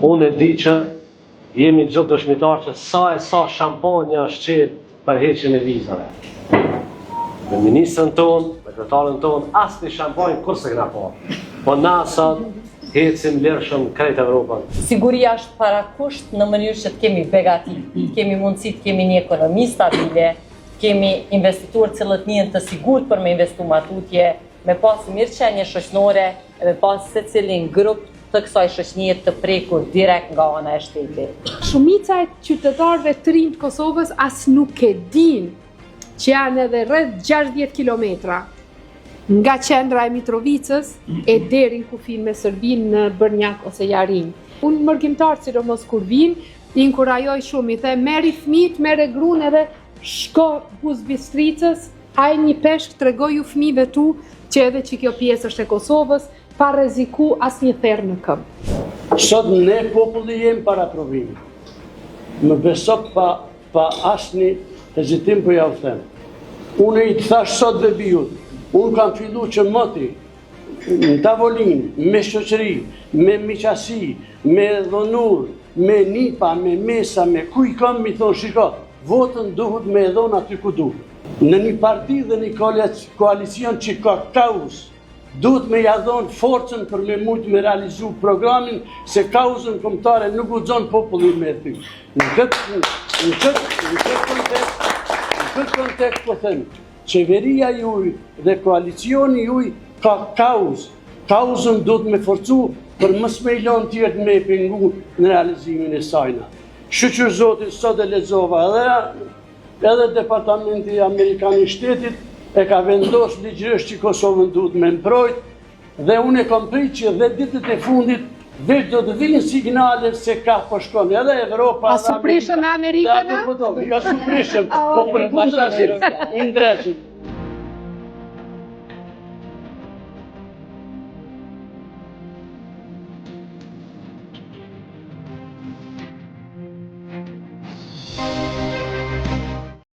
Unë e di që jemi gjithë dëshmitar që sa shampanja është qetë për heqjen e vizave. Me ministrën tonë, me kryetarën tonë, asnjë shampanjë kurse kena parë. Po na sot hecim lirshëm krejt Evropën. Siguria është parakusht në mënyrë që të kemi begati, të kemi mundësi të kemi një ekonomi stabile, kemi investiturë cilët njën të sigurt për me investu matutje, me pas mirëqenie shoqënore, me pas secilin grup të kësaj shoqënie të prekur direkt nga ana e shtetit. Shumica e qytetarëve të rinj të Kosovës as nuk e din që janë edhe rreth 60 kilometra nga qendra e Mitrovicës e deri në kufin me Serbinë në Brnjak ose Jarin. Unë mërgjimtarë sidomos kur vinë, i inkurajoj shumë, i the merri fëmijët, merre gruan edhe shko Buzbistricës, haj një peshk, tregoju fëmijëve tu që edhe që kjo pjesë është e Kosovës, pa rreziku asnjë therr në këmbë. Sot ne populli jemi para provimit. Më beso pa asnjë hezitim për ja u them. Unë i të thash sot dhe bijut, unë kam fillu që moti, në tavolinë, me shoqëri, me miqasi, me dhonur, me nipa, me mesa, me kuj kam mi thonë shiko, votën duhet me edhon aty ku duhet. Në një parti dhe një koalicion që ka kaos, duhet me jadhon forcën për me mujtë me realizu programin, se kaosën kombëtare nuk u zonë popullin me ty. Në këtë kontekst po them, qeveria juj dhe koalicioni juj ka kaos. Kaosën duhet me forcu për mos me ilon tjertë me pengu në realizimin e sajna. Shqyqër Zotit, sot e lexova edhe Departamenti Amerikan i Shtetit e ka vendos ligjërisht që Kosovën duhet me mbrojt, dhe unë e kam prit që dhe ditët e fundit veç do të vinë signale se ka po shkon edhe Evropa. A su prishëm me Amerikën? Ja su prishëm, po për kundër, i ndreshëm.